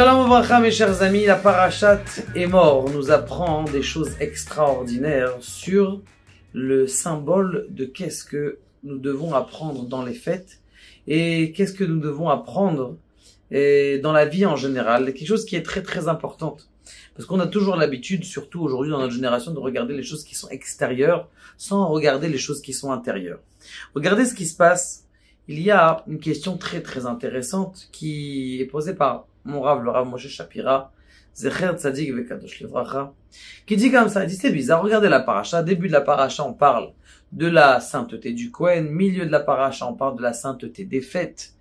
Shalom Uvracha mes chers amis, la parashat Emor nous apprend des choses extraordinaires sur le symbole de qu'est-ce que nous devons apprendre dans les fêtes et qu'est-ce que nous devons apprendre dans la vie en général. Quelque chose qui est très très importante. Parce qu'on a toujours l'habitude, surtout aujourd'hui dans notre génération, de regarder les choses qui sont extérieures sans regarder les choses qui sont intérieures. Regardez ce qui se passe. Il y a une question très très intéressante qui est posée par mon Rav, le Rav Moshe Shapira, Zecher Tzadik Vekadosh Levracha, qui dit comme ça, il dit c'est bizarre, regardez la paracha, début de la paracha on parle de la sainteté du Kohen, milieu de la paracha on parle de la sainteté des fêtes,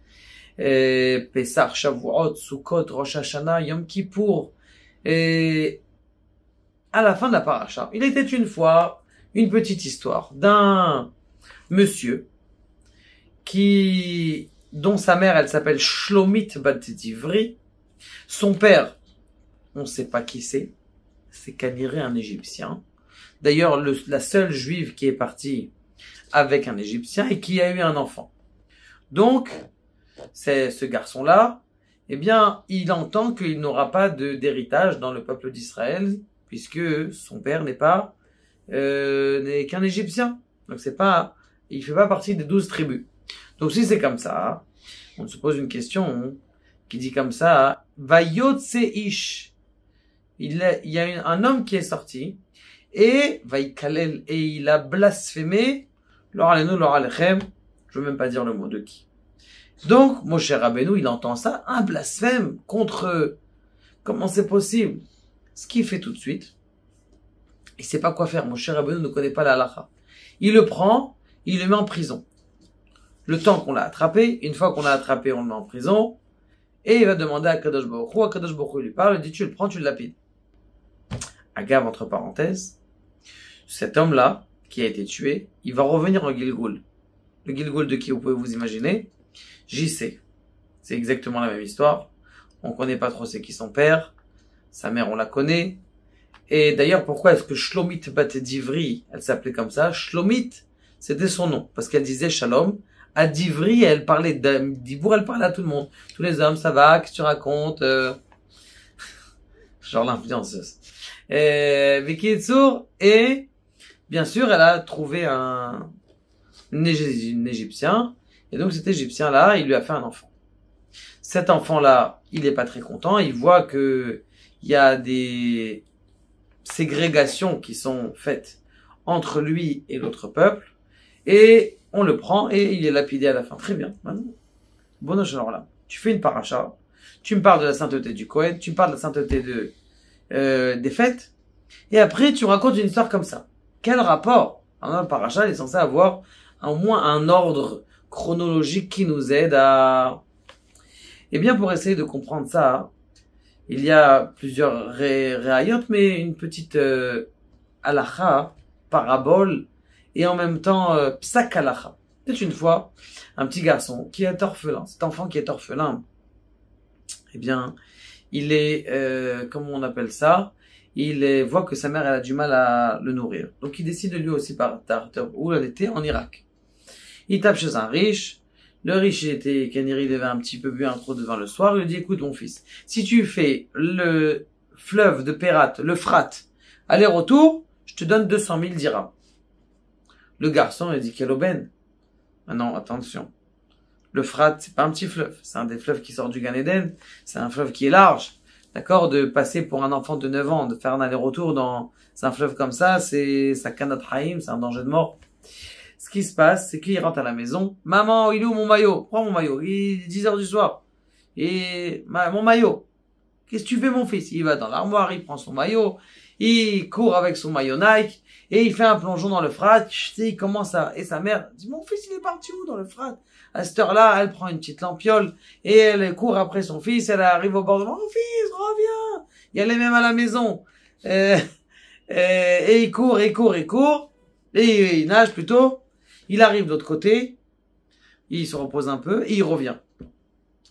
Pesach, Shavuot, Sukkot, Rosh Hashanah, Yom Kippour, et à la fin de la paracha, il était une fois une petite histoire d'un monsieur dont sa mère elle s'appelle Shlomit Bat Divri. Son père, on ne sait pas qui c'est Kaniré, un Égyptien. D'ailleurs, la seule juive qui est partie avec un Égyptien et qui a eu un enfant. Donc, c'est ce garçon-là, eh bien, il entend qu'il n'aura pas d'héritage dans le peuple d'Israël, puisque son père n'est qu'un Égyptien. Donc il fait pas partie des 12 tribus. Donc si c'est comme ça, on se pose une question qui dit comme ça, Vayotse ish. Il y a un homme qui est sorti, et Vaikalel, et il a blasphémé, Lor alenu, Lor alechem, je veux même pas dire le mot de qui. Donc, Moshe Rabbeinu, il entend ça, un blasphème contre eux. Comment c'est possible? Ce qu'il fait tout de suite, il sait pas quoi faire. Moshe Rabbeinu ne connaît pas la halakha. Il le prend, il le met en prison. Le temps qu'on l'a attrapé, une fois qu'on l'a attrapé, on le met en prison, et il va demander à Kadosh Baruch Hu. Kadosh Baruch Hu lui parle, il dit tu le prends, tu le lapides. Agave, entre parenthèses, cet homme-là, qui a été tué, il va revenir en Gilgoul. Le Gilgoul de qui vous pouvez vous imaginer? JC. C'est exactement la même histoire. On connaît pas trop c'est qui son père. Sa mère, on la connaît. Et d'ailleurs, pourquoi est-ce que Shlomit Bat Divri, elle s'appelait comme ça? Shlomit, c'était son nom. Parce qu'elle disait Shalom. À Divri, elle parlait d'Ibour, elle parlait à tout le monde. Tous les hommes, ça va, qu'est-ce que tu racontes? Genre l'influenceuse. Vikitsour, et bien sûr, elle a trouvé un Égyptien. Et donc cet Égyptien-là, il lui a fait un enfant. Cet enfant-là, il est pas très content. Il voit que il y a des ségrégations qui sont faites entre lui et l'autre peuple. Et on le prend et il est lapidé à la fin. Très bien. Maintenant, bon, alors là, tu fais une paracha. Tu me parles de la sainteté du Kohen. Tu me parles de la sainteté des fêtes. Et après, tu racontes une histoire comme ça. Quel rapport? Un paracha est censé avoir au moins un ordre chronologique qui nous aide à... Eh bien, pour essayer de comprendre ça, il y a plusieurs réayotes, mais une petite halakha, parabole, et en même temps psak halakha. C'est une fois un petit garçon qui est orphelin. Cet enfant qui est orphelin, eh bien, il est, comment on appelle ça? Voit que sa mère elle a du mal à le nourrir. Donc il décide de lui aussi partir où elle était, en Irak. Il tape chez un riche. Le riche, il avait un petit peu bu un trop de vin le soir. Il lui dit, écoute mon fils, si tu fais le fleuve de Pérat, le Frat, aller-retour, je te donne 200 000 dirhams. Le garçon, il dit, quelle aubaine. Maintenant, attention. Le Frat, c'est pas un petit fleuve. C'est un des fleuves qui sort du Gan Eden. C'est un fleuve qui est large. D'accord? De passer pour un enfant de 9 ans, de faire un aller-retour dans un fleuve comme ça, c'est Sakanat Haim, c'est un danger de mort. Ce qui se passe, c'est qu'il rentre à la maison. Maman, il est où mon maillot? Prends mon maillot. Il est 10 heures du soir. Et, mon maillot. Qu'est-ce que tu fais, mon fils? Il va dans l'armoire, il prend son maillot. Il court avec son maillot Nike. Et il fait un plongeon dans le Frat. Il commence et sa mère dit, mon fils, il est parti où dans le Frat? À cette heure-là, elle prend une petite lampiole. Et elle court après son fils. Elle arrive au bord de mon fils, reviens. Il allait même à la maison. Et il court. Et il nage plutôt. Il arrive de l'autre côté, il se repose un peu, et il revient.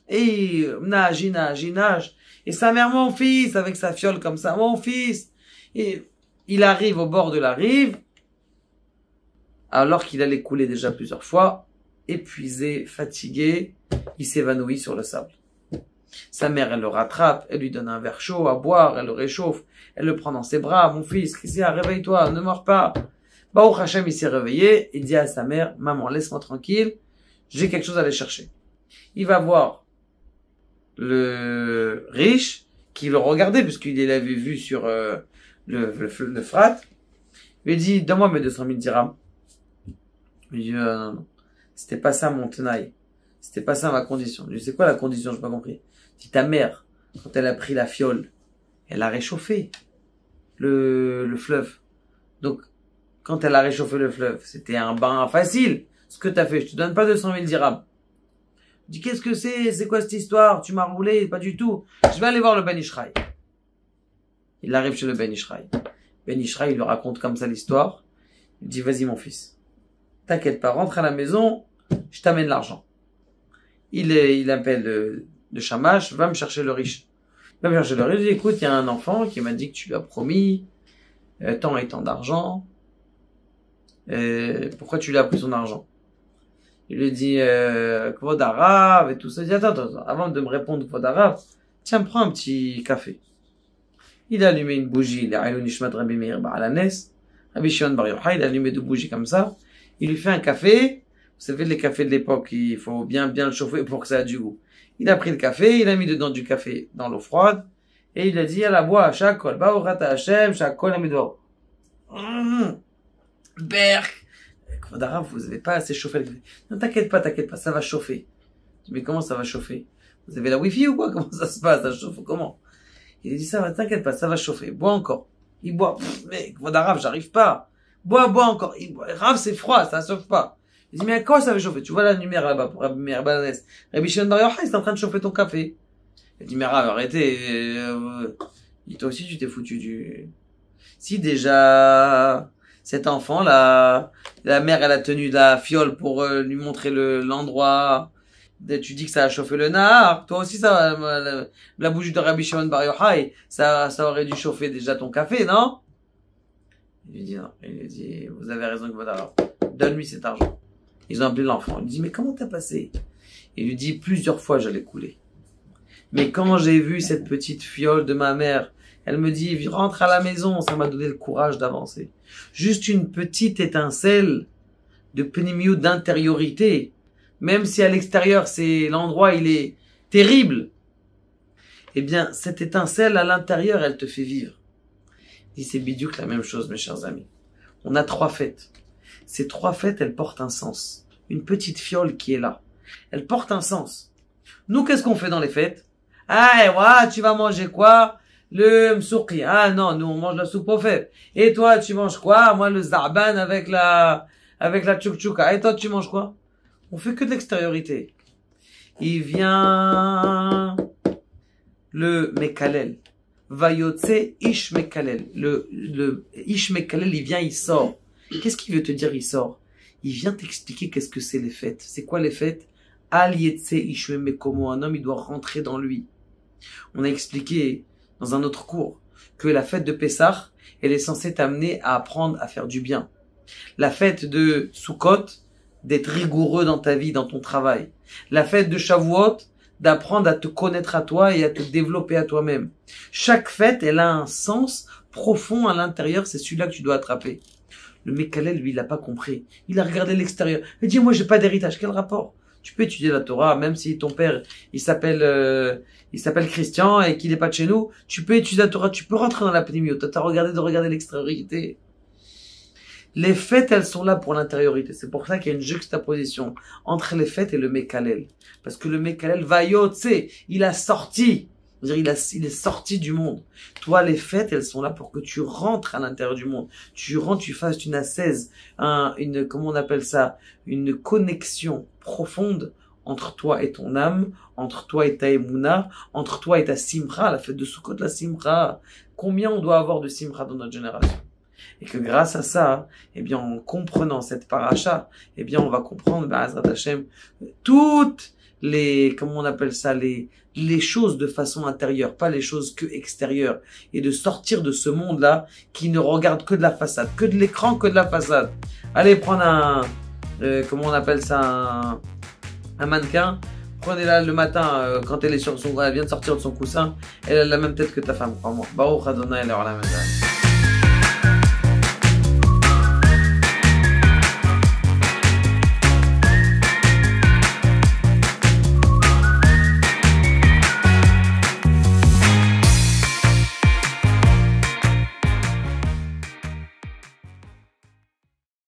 Et il nage. Et sa mère, mon fils, avec sa fiole comme ça, mon fils. Et il arrive au bord de la rive, alors qu'il allait couler déjà plusieurs fois, épuisé, fatigué, il s'évanouit sur le sable. Sa mère, elle le rattrape, elle lui donne un verre chaud à boire, elle le réchauffe, elle le prend dans ses bras. Mon fils, Christian, réveille-toi, ne meurs pas. Baruch Hashem, il s'est réveillé, il dit à sa mère, maman, laisse-moi tranquille, j'ai quelque chose à aller chercher. Il va voir le riche, qui le regardait, puisqu'il l'avait vu sur le frat. Il lui dit, donne-moi mes 200 000 dirhams. Il dit, non, non, c'était pas ça mon tenaille. C'était pas ça ma condition. Je dis, c'est quoi la condition? J'ai pas compris. Il dit, ta mère, quand elle a pris la fiole, elle a réchauffé le fleuve. Donc, quand elle a réchauffé le fleuve, c'était un bain facile. Ce que t'as fait, je te donne pas 200 000 dirhams. Je dis, qu'est-ce que c'est? C'est quoi cette histoire? Tu m'as roulé? Pas du tout. Je vais aller voir le Ben Ishraï. Il arrive chez le Ben Ishraï. Ben Ishraï, il lui raconte comme ça l'histoire. Il dit, vas-y mon fils. T'inquiète pas, rentre à la maison, je t'amène l'argent. Il appelle le Shamash, va me chercher le riche. Va me chercher le riche, il dit, écoute, il y a un enfant qui m'a dit que tu lui as promis tant et tant d'argent. Pourquoi tu lui as pris son argent? Il lui dit, Kvod Arav et tout ça. Il dit, attends, avant de me répondre Kvod Arav, tiens, prends un petit café. Il a allumé une bougie, il a allumé Rabbi Meir Ba'alanes, Rabbi Shimon Bar Yochai, il a allumé 2 bougies comme ça. Il lui fait un café. Vous savez, les cafés de l'époque, il faut bien le chauffer pour que ça ait du goût. Il a pris le café, il a mis dedans du café dans l'eau froide, et il a dit, à la bois, Shakol, Ba'orata Hashem, Shakol Amidor. Berk. Kvod Arav, vous avez pas assez chauffé le café. Non, t'inquiète pas, ça va chauffer. Je dis, mais comment ça va chauffer? Vous avez la wifi ou quoi? Comment ça se passe? Ça chauffe comment? Il dit, ça va, t'inquiète pas, ça va chauffer. Bois encore. Il boit. Mais Kvod Arav, j'arrive pas. Bois encore. Rav, c'est froid, ça chauffe pas. Il dit, mais à quoi ça va chauffer? Tu vois la lumière là-bas pour Rabbi Meir Balanes. Rabbi Shimon Bar Yochai, c'est en train de chauffer ton café. Il dit, mais Rav, arrêtez. Toi aussi, tu t'es foutu du... Si déjà, cet enfant là, la mère, elle a tenu la fiole pour lui montrer l'endroit. Tu dis que ça a chauffé le nahar. Toi aussi, ça, la bougie de Rabbi Shimon Bar Yochai, ça aurait dû chauffer déjà ton café, non? Il lui dit non. Il lui dit, vous avez raison, donne-lui cet argent. Ils ont appelé l'enfant. Il lui dit, mais comment t'as passé? Il lui dit, plusieurs fois j'allais couler. Mais quand j'ai vu cette petite fiole de ma mère, elle me dit, rentre à la maison, ça m'a donné le courage d'avancer. Juste une petite étincelle de pénimiou d'intériorité. Même si à l'extérieur, l'endroit, il est terrible. Eh bien, cette étincelle à l'intérieur, elle te fait vivre. Il dit, c'est bidiouk la même chose, mes chers amis. On a 3 fêtes. Ces 3 fêtes, elles portent un sens. Une petite fiole qui est là. Elle porte un sens. Nous, qu'est-ce qu'on fait dans les fêtes? Ah, ouais, tu vas manger quoi? Le msouki. Ah non, nous, on mange la soupe au fèves. Et toi, tu manges quoi? Moi, le zarban avec la tchouk-tchouka. Et toi, tu manges quoi? On fait que de l'extériorité. Il vient le Mekalel. Vayotse Ish Mekalel. Le Ish Mekalel, il vient, il sort. Qu'est-ce qu'il veut te dire, il sort? Il vient t'expliquer qu'est-ce que c'est les fêtes. C'est quoi les fêtes? Al Yetse Ish Mekomo. Un homme, il doit rentrer dans lui. On a expliqué dans un autre cours que la fête de Pessah, elle est censée t'amener à apprendre à faire du bien. La fête de Sukkot, d'être rigoureux dans ta vie, dans ton travail. La fête de Shavuot, d'apprendre à te connaître à toi et à te développer à toi-même. Chaque fête, elle a un sens profond à l'intérieur, c'est celui-là que tu dois attraper. Le Mekalel, lui, il a pas compris. Il a regardé l'extérieur. Il dit, moi, j'ai pas d'héritage. Quel rapport? Tu peux étudier la Torah, même si ton père, il s'appelle Christian et qu'il n'est pas de chez nous. Tu peux étudier la Torah, tu peux rentrer dans la pénimiote. T'as regardé de regarder l'extériorité. Les fêtes, elles sont là pour l'intériorité. C'est pour ça qu'il y a une juxtaposition entre les fêtes et le Mekalel. Parce que le Mekalel, Vayotse, il a sorti. Il est sorti du monde. Toi, les fêtes, elles sont là pour que tu rentres à l'intérieur du monde. Tu rentres, tu fasses une ascèse, comment on appelle ça? Une connexion profonde entre toi et ton âme, entre toi et ta Emouna, entre toi et ta Simcha, la fête de Sukkot, la Simcha. Combien on doit avoir de Simcha dans notre génération? Et que grâce à ça, eh bien, en comprenant cette paracha, eh bien, on va comprendre, Ba'azrat Hashem, toutes comment on appelle ça, les choses de façon intérieure, pas les choses que extérieures. Et de sortir de ce monde-là, qui ne regarde que de la façade, que de l'écran, que de la façade. Allez prendre comment on appelle ça, un mannequin. Prenez-la le matin quand elle est elle vient de sortir de son coussin. Elle a la même tête que ta femme, crois-moi. Baruch Adonai, elle aura la même tête.